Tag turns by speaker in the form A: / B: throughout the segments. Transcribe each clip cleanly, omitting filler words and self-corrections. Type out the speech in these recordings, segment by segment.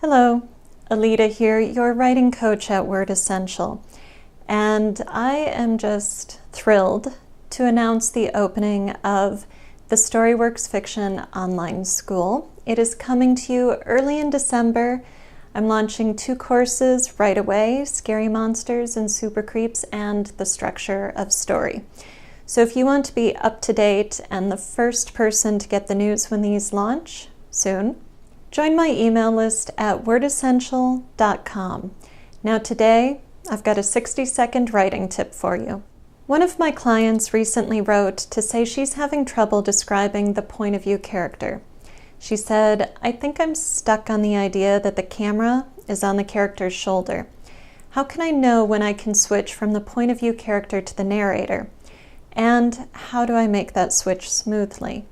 A: Hello, Alita here, your writing coach at Word Essential, and I am just thrilled to announce the opening of the Storyworks Fiction Online School. It is coming to you early in December. I'm launching 2 courses right away, Scary Monsters and Super Creeps, and The Structure of Story. So if you want to be up to date and the first person to get the news when these launch soon, join my email list at wordessential.com. Now today, I've got a 60-second writing tip for you. One of my clients recently wrote to say she's having trouble describing the point of view character. She said, "I think I'm stuck on the idea that the camera is on the character's shoulder. How can I know when I can switch from the point of view character to the narrator? And how do I make that switch smoothly?"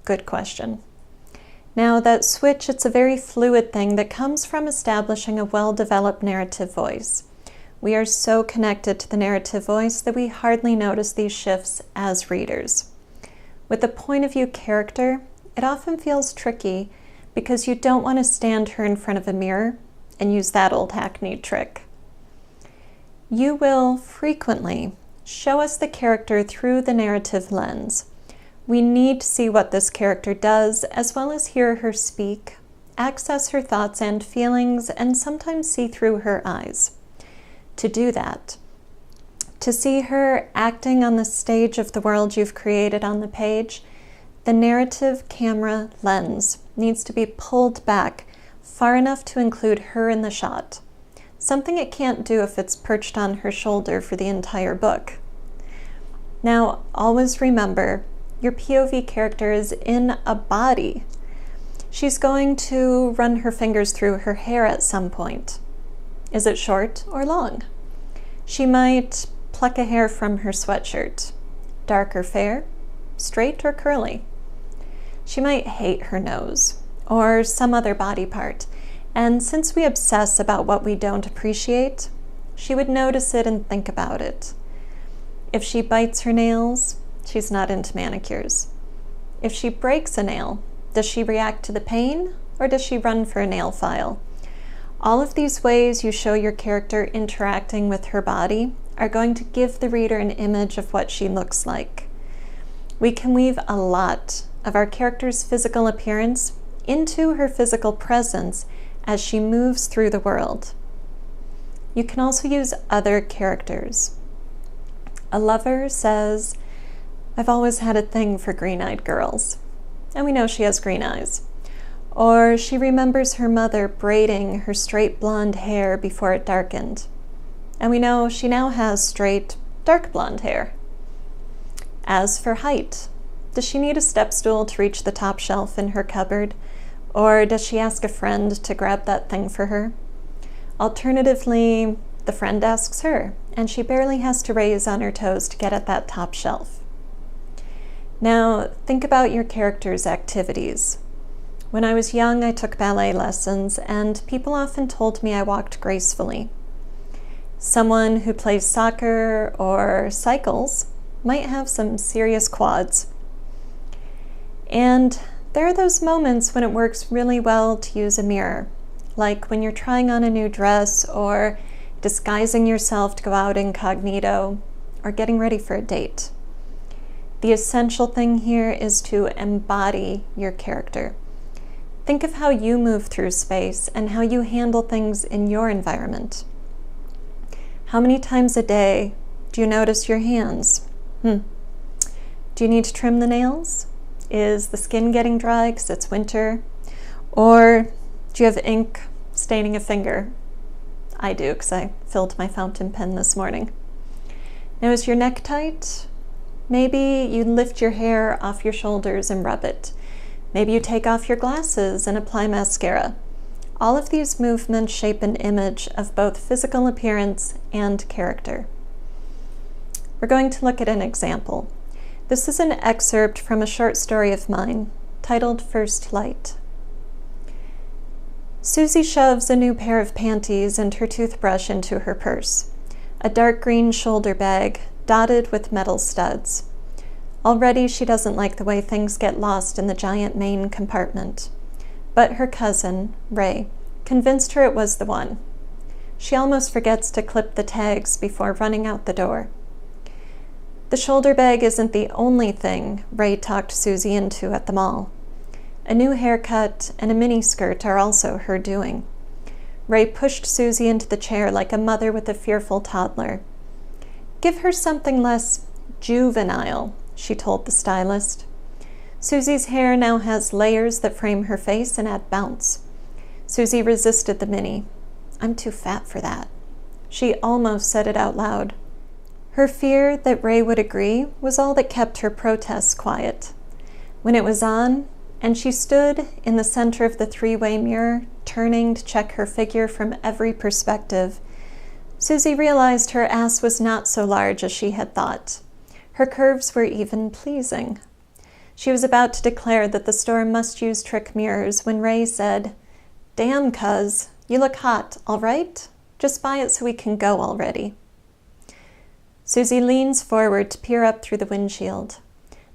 A: Good question. Now, that switch, it's a very fluid thing that comes from establishing a well-developed narrative voice. We are so connected to the narrative voice that we hardly notice these shifts as readers. With a point of view character, it often feels tricky because you don't want to stand her in front of a mirror and use that old hackneyed trick. You will frequently show us the character through the narrative lens. We need to see what this character does, as well as hear her speak, access her thoughts and feelings, and sometimes see through her eyes. To do that, to see her acting on the stage of the world you've created on the page, the narrative camera lens needs to be pulled back far enough to include her in the shot, something it can't do if it's perched on her shoulder for the entire book. Now, always remember, your POV character is in a body. She's going to run her fingers through her hair at some point. Is it short or long? She might pluck a hair from her sweatshirt. Dark or fair? Straight or curly? She might hate her nose or some other body part. And since we obsess about what we don't appreciate, she would notice it and think about it. If she bites her nails, she's not into manicures. If she breaks a nail, does she react to the pain or does she run for a nail file? All of these ways you show your character interacting with her body are going to give the reader an image of what she looks like. We can weave a lot of our character's physical appearance into her physical presence as she moves through the world. You can also use other characters. A lover says, "I've always had a thing for green-eyed girls." And we know she has green eyes. Or she remembers her mother braiding her straight blonde hair before it darkened. And we know she now has straight, dark blonde hair. As for height, does she need a step stool to reach the top shelf in her cupboard? Or does she ask a friend to grab that thing for her? Alternatively, the friend asks her, and she barely has to raise on her toes to get at that top shelf. Now, think about your character's activities. When I was young, I took ballet lessons, and people often told me I walked gracefully. Someone who plays soccer or cycles might have some serious quads. And there are those moments when it works really well to use a mirror, like when you're trying on a new dress or disguising yourself to go out incognito or getting ready for a date. The essential thing here is to embody your character. Think of how you move through space and how you handle things in your environment. How many times a day do you notice your hands? Do you need to trim the nails? Is the skin getting dry because it's winter? Or do you have ink staining a finger? I do, because I filled my fountain pen this morning. Now, is your neck tight? Maybe you lift your hair off your shoulders and rub it. Maybe you take off your glasses and apply mascara. All of these movements shape an image of both physical appearance and character. We're going to look at an example. This is an excerpt from a short story of mine titled First Light. Susie shoves a new pair of panties and her toothbrush into her purse, a dark green shoulder bag dotted with metal studs. Already she doesn't like the way things get lost in the giant main compartment. But her cousin, Ray, convinced her it was the one. She almost forgets to clip the tags before running out the door. The shoulder bag isn't the only thing Ray talked Susie into at the mall. A new haircut and a miniskirt are also her doing. Ray pushed Susie into the chair like a mother with a fearful toddler. "Give her something less juvenile," she told the stylist. Susie's hair now has layers that frame her face and add bounce. Susie resisted the mini. "I'm too fat for that." She almost said it out loud. Her fear that Ray would agree was all that kept her protests quiet. When it was on, and she stood in the center of the three-way mirror, turning to check her figure from every perspective, Susie realized her ass was not so large as she had thought. Her curves were even pleasing. She was about to declare that the store must use trick mirrors when Ray said, "Damn, cuz, you look hot, all right? Just buy it so we can go already." Susie leans forward to peer up through the windshield.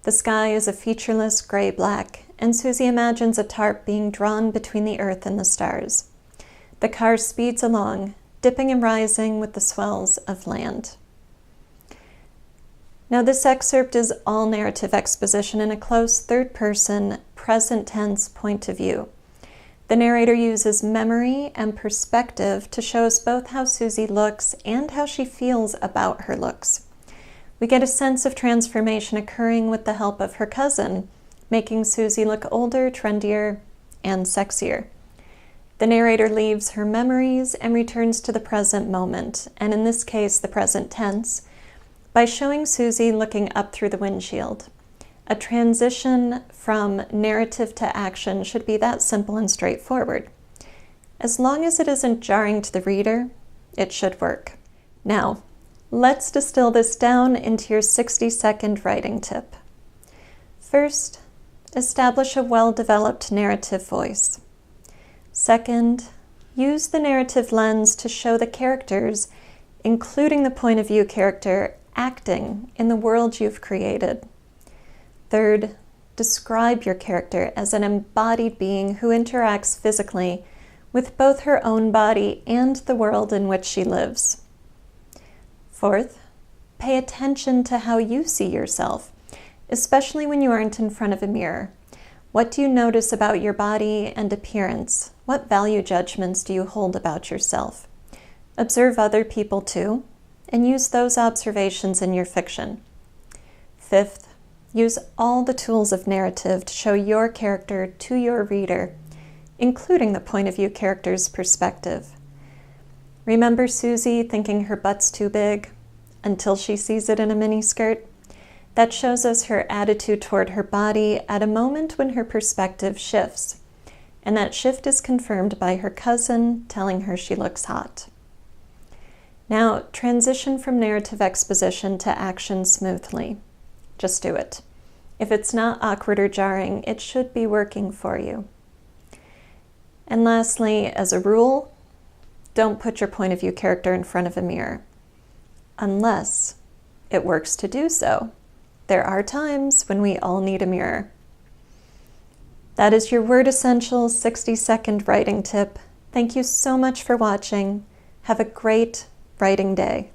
A: The sky is a featureless gray-black, and Susie imagines a tarp being drawn between the earth and the stars. The car speeds along, dipping and rising with the swells of land. Now, this excerpt is all narrative exposition in a close third-person, present-tense point of view. The narrator uses memory and perspective to show us both how Susie looks and how she feels about her looks. We get a sense of transformation occurring with the help of her cousin, making Susie look older, trendier, and sexier. The narrator leaves her memories and returns to the present moment, and in this case, the present tense, by showing Susie looking up through the windshield. A transition from narrative to action should be that simple and straightforward. As long as it isn't jarring to the reader, it should work. Now, let's distill this down into your 60-second writing tip. First, establish a well-developed narrative voice. Second, use the narrative lens to show the characters, including the point of view character, acting in the world you've created. Third, describe your character as an embodied being who interacts physically with both her own body and the world in which she lives. Fourth, pay attention to how you see yourself, especially when you aren't in front of a mirror. What do you notice about your body and appearance? What value judgments do you hold about yourself? Observe other people too, and use those observations in your fiction. Fifth, use all the tools of narrative to show your character to your reader, including the point of view character's perspective. Remember Susie thinking her butt's too big until she sees it in a miniskirt? That shows us her attitude toward her body at a moment when her perspective shifts, and that shift is confirmed by her cousin telling her she looks hot. Now, transition from narrative exposition to action smoothly. Just do it. If it's not awkward or jarring, it should be working for you. And lastly, as a rule, don't put your point of view character in front of a mirror, unless it works to do so. There are times when we all need a mirror. That is your Word Essentials 60-second writing tip. Thank you so much for watching. Have a great writing day.